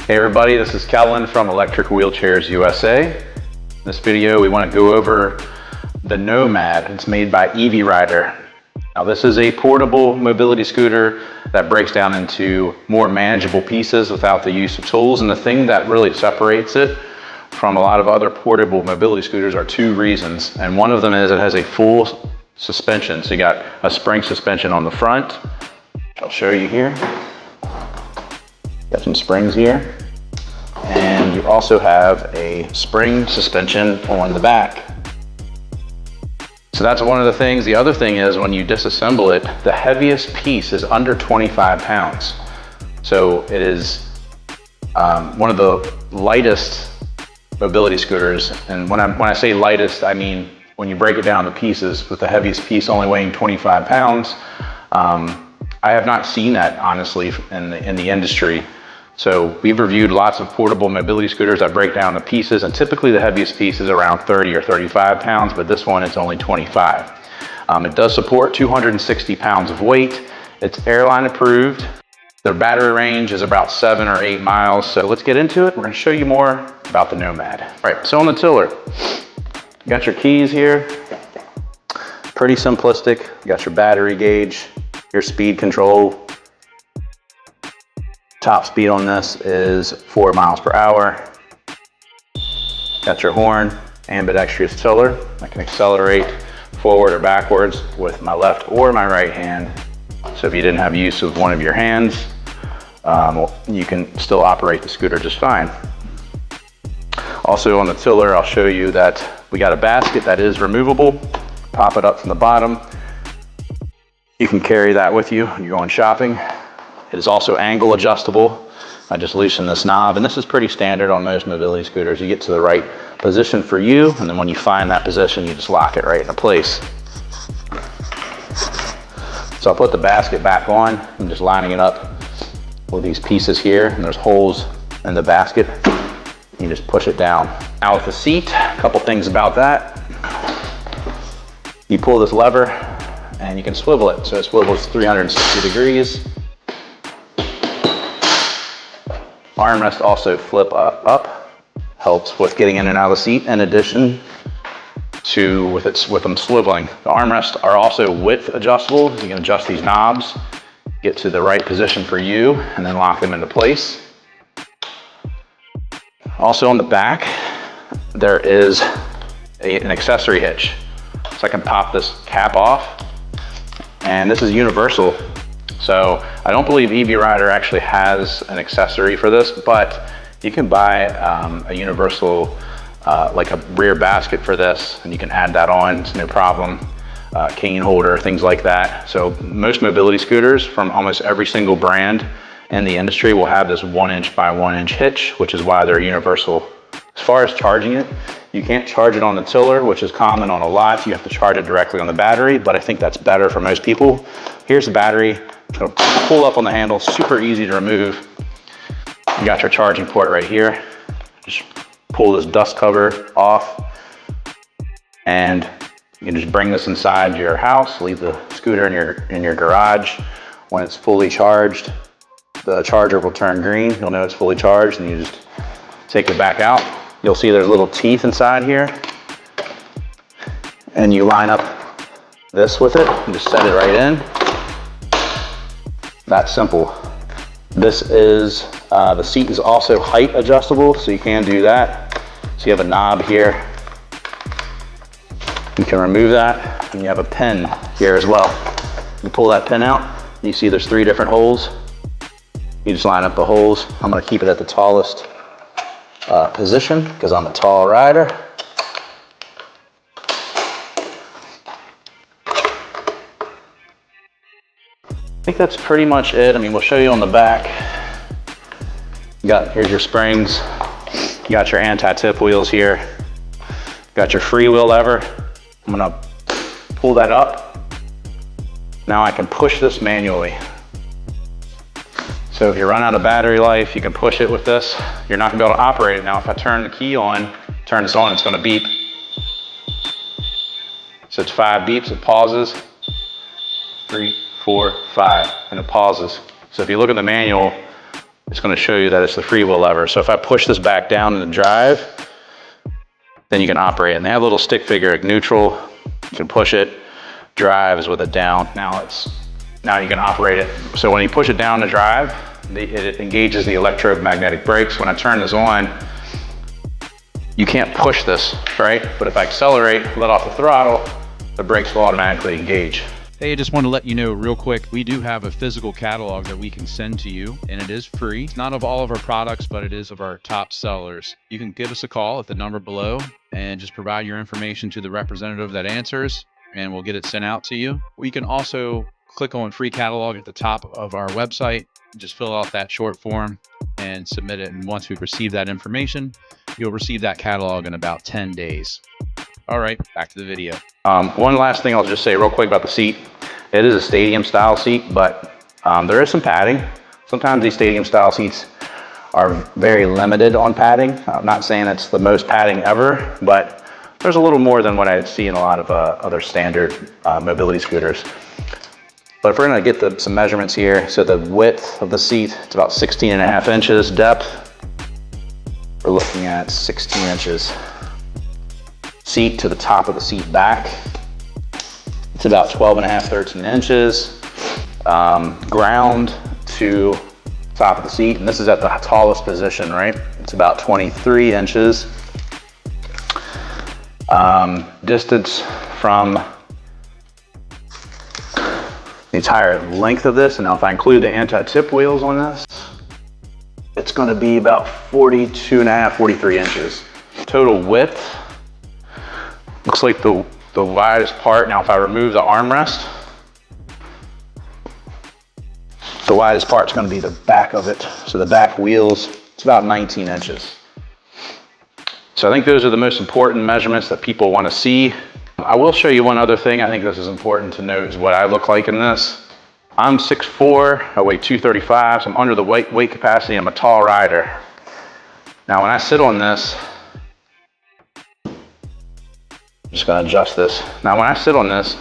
Hey everybody, this is Kellen from Electric Wheelchairs USA. In this video, we want to go over the Nomad. It's made by EV Rider. Now this is a portable mobility scooter that breaks down into more manageable pieces without the use of tools. And the thing that really separates it from a lot of other portable mobility scooters are two reasons. And one of them is it has a full suspension. So you got a spring suspension on the front. I'll show you here. Got some springs here. And you also have a spring suspension on the back. So that's one of the things. The other thing is when you disassemble it, the heaviest piece is under 25 pounds. So it is one of the lightest mobility scooters. And when I say lightest, I mean when you break it down to pieces, with the heaviest piece only weighing 25 pounds. I have not seen that, honestly, in the industry. So we've reviewed lots of portable mobility scooters that break down to pieces, and typically the heaviest piece is around 30 or 35 pounds, but this one is only 25. It does support 260 pounds of weight. It's airline approved. Their battery range is about 7 or 8 miles. So let's get into it. We're gonna show you more about the Nomad. All right, so on the tiller, you got your keys here. Pretty simplistic. You got your battery gauge, your speed control. Top speed on this is 4 miles per hour. Got your horn, ambidextrous tiller. I can accelerate forward or backwards with my left or my right hand. So if you didn't have use of one of your hands, you can still operate the scooter just fine. Also on the tiller, I'll show you that we got a basket that is removable. Pop it up from the bottom. You can carry that with you when you're going shopping. It is also angle adjustable. I just loosen this knob, and this is pretty standard on most mobility scooters. You get to the right position for you, and then when you find that position, you just lock it right into place. So I'll put the basket back on. I'm just lining it up with these pieces here, and there's holes in the basket. You just push it down. Now with the seat, a couple things about that. You pull this lever, and you can swivel it. So it swivels 360 degrees. Armrest also flip up, helps with getting in and out of the seat, in addition to with them swiveling. The armrests are also width adjustable. You can adjust these knobs, get to the right position for you, and then lock them into place. Also on the back, there is an accessory hitch. So I can pop this cap off, and this is universal. So I don't believe EV Rider actually has an accessory for this, but you can buy a universal, like a rear basket for this, and you can add that on, it's no problem. Cane holder, things like that. So most mobility scooters from almost every single brand in the industry will have this 1 inch by 1 inch hitch, which is why they're universal. As far as charging it, you can't charge it on the tiller, which is common on a lot. You have to charge it directly on the battery, but I think that's better for most people. Here's the battery. It'll pull up on the handle, super easy to remove. You got your charging port right here. Just pull this dust cover off, and you can just bring this inside your house, leave the scooter in your garage. When it's fully charged, the charger will turn green. You'll know it's fully charged, and you just take it back out. You'll see there's little teeth inside here, and you line up this with it and just set it right in. That simple. This is, the seat is also height adjustable, so you can do that. So you have a knob here. You can remove that, and you have a pin here as well. You pull that pin out, you see there's 3 different holes. You just line up the holes. I'm gonna keep it at the tallest position because I'm a tall rider. I think that's pretty much it. I mean, we'll show you on the back. Here's your springs. You got your anti-tip wheels here. Got your freewheel lever. I'm gonna pull that up. Now I can push this manually. So if you run out of battery life, you can push it with this. You're not gonna be able to operate it. Now if I turn the key on, turn this on, it's gonna beep. So it's 5 beeps, it pauses. 3, 4, 5, and it pauses. So if you look at the manual, it's going to show you that it's the freewheel lever. So if I push this back down in the drive, then you can operate it. And they have a little stick figure, like neutral, you can push it, drive is with it down. Now you can operate it. So when you push it down to drive, it engages the electromagnetic brakes. When I turn this on, you can't push this, right? But if I accelerate, let off the throttle, the brakes will automatically engage. Hey, I just want to let you know real quick, we do have a physical catalog that we can send to you, and it is free. It's not of all of our products, but it is of our top sellers. You can give us a call at the number below and just provide your information to the representative that answers, and we'll get it sent out to you. You can also click on free catalog at the top of our website, just fill out that short form and submit it. And once we receive that information, you'll receive that catalog in about 10 days. All right, back to the video. One last thing I'll just say real quick about the seat. It is a stadium style seat, but there is some padding. Sometimes these stadium style seats are very limited on padding. I'm not saying it's the most padding ever, but there's a little more than what I see in a lot of other standard mobility scooters. But if we're gonna get some measurements here, so the width of the seat, it's about 16.5 inches. Depth, we're looking at 16 inches. Seat to the top of the seat back, it's about 12.5, 13 inches. Ground to top of the seat, and this is at the tallest position, right? It's about 23 inches. Distance from the entire length of this, and now if I include the anti-tip wheels on this, it's going to be about 42.5, 43 inches. Total width looks like the widest part. Now if I remove the armrest, the widest part is going to be the back of it. So the back wheels, it's about 19 inches. So I think those are the most important measurements that people want to see. I will show you one other thing. I think this is important to note is what I look like in this. I'm 6'4", I weigh 235, so I'm under the weight capacity. I'm a tall rider. Now when I sit on this, I'm just going to adjust this. Now when I sit on this,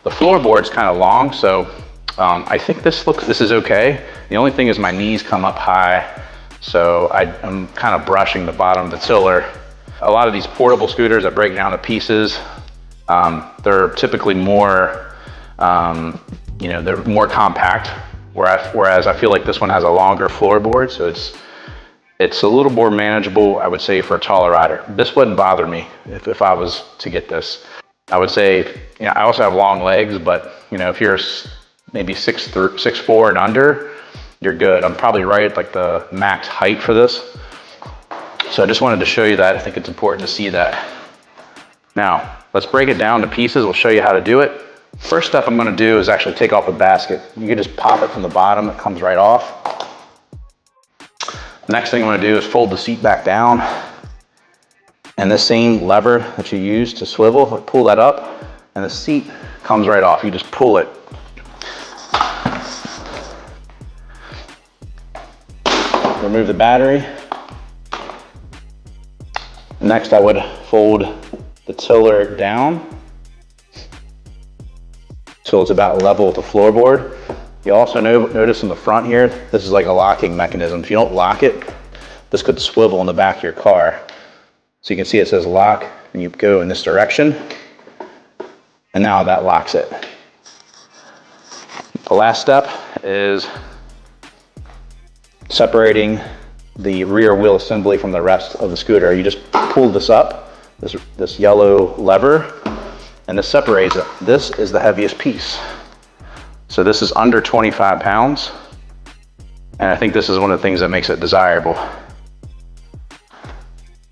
the floorboard's kind of long, so I think this is okay. The only thing is my knees come up high, so I'm kind of brushing the bottom of the tiller. A lot of these portable scooters that break down to pieces, they're typically more, they're more compact, whereas I feel like this one has a longer floorboard, so it's a little more manageable, I would say, for a taller rider. This wouldn't bother me if I was to get this. I would say, I also have long legs, but if you're maybe 6'4" and under, you're good. I'm probably right at like the max height for this. So I just wanted to show you that. I think it's important to see that. Now, let's break it down to pieces. We'll show you how to do it. First step I'm gonna do is actually take off the basket. You can just pop it from the bottom, it comes right off. The next thing I'm gonna do is fold the seat back down. And the same lever that you use to swivel, pull that up, and the seat comes right off. You just pull it. Remove the battery. Next, I would fold the tiller down so it's about level with the floorboard. You also notice in the front here, this is like a locking mechanism. If you don't lock it, this could swivel in the back of your car. So you can see it says lock, and you go in this direction, and now that locks it. The last step is separating the rear wheel assembly from the rest of the scooter. You just pull this up, this yellow lever, and this separates it. This is the heaviest piece. So this is under 25 pounds, and I think this is one of the things that makes it desirable.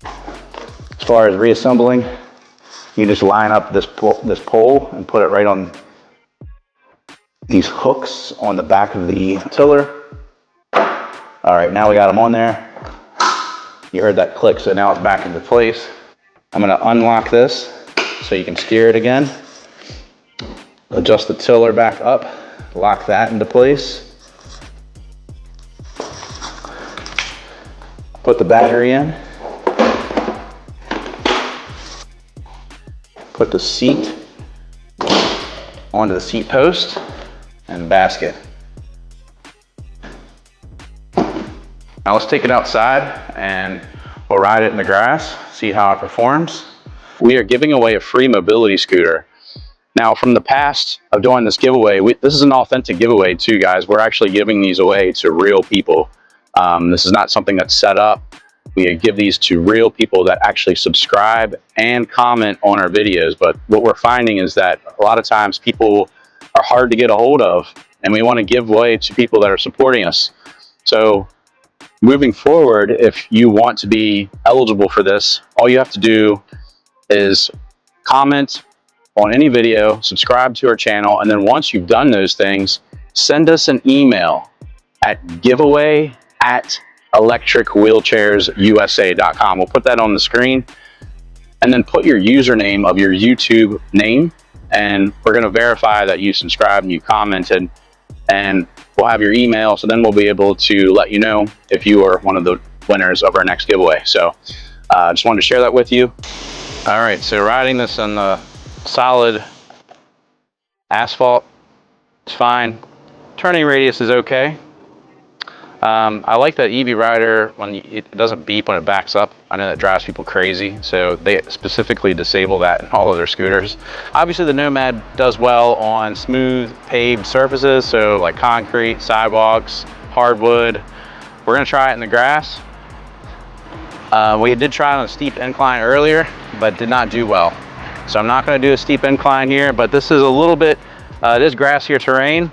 As far as reassembling, you just line up this pole and put it right on these hooks on the back of the tiller. All right, now we got them on there. You heard that click, so now it's back into place. I'm gonna unlock this so you can steer it again. Adjust the tiller back up, lock that into place. Put the battery in. Put the seat onto the seat post and basket. Now let's take it outside and we'll ride it in the grass, see how it performs. We are giving away a free mobility scooter. Now, from the past of doing this giveaway, this is an authentic giveaway too, guys. We're actually giving these away to real people. This is not something that's set up. We give these to real people that actually subscribe and comment on our videos. But what we're finding is that a lot of times people are hard to get a hold of, and we want to give away to people that are supporting us. So moving forward, if you want to be eligible for this, all you have to do is comment on any video, subscribe to our channel, and then once you've done those things, send us an email at giveaway@electricwheelchairsusa.com. We'll put that on the screen, and then put your username of your YouTube name, and we're going to verify that you subscribed and you commented, and we'll have your email, so then we'll be able to let you know if you are one of the winners of our next giveaway. So just wanted to share that with you. All right, so riding this on the solid asphalt, it's fine. Turning radius is okay. I like that EV Rider when it doesn't beep when it backs up. I know that drives people crazy, so they specifically disable that in all of their scooters. Obviously the Nomad does well on smooth paved surfaces, so like concrete, sidewalks, hardwood. We're gonna try it in the grass. We did try it on a steep incline earlier, but did not do well. So I'm not gonna do a steep incline here, but this is a little bit, it is grassier terrain,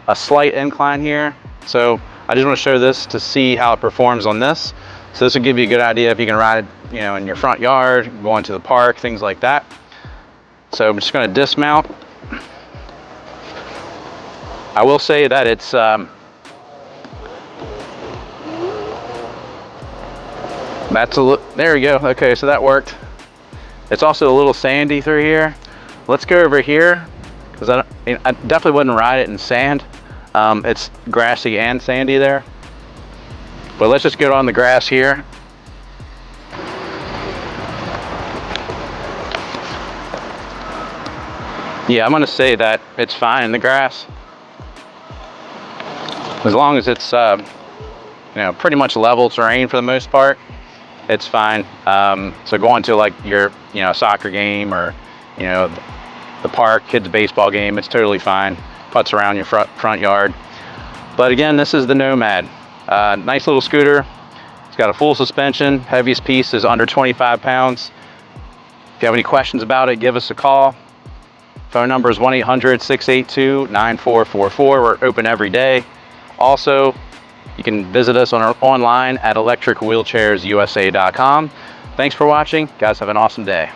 a slight incline here. So I just want to show this to see how it performs on this. So this will give you a good idea if you can ride it, you know, in your front yard, going to the park, things like that. So I'm just going to dismount. I will say that it's there we go. Okay, so that worked. It's also a little sandy through here. Let's go over here, because I definitely wouldn't ride it in sand. It's grassy and sandy there, but let's just get on the grass here. Yeah, I'm gonna say that it's fine in the grass, as long as it's you know, pretty much level terrain for the most part. It's fine. So going to like your, you know, soccer game, or, you know, the park, kids baseball game, it's totally fine. Putts around your front yard. But again, this is the Nomad. Nice little scooter. It's got a full suspension. Heaviest piece is under 25 pounds. If you have any questions about it, give us a call. Phone number is 1-800-682-9444. We're open every day. Also, you can visit us online at electricwheelchairsusa.com. Thanks for watching. Guys, have an awesome day.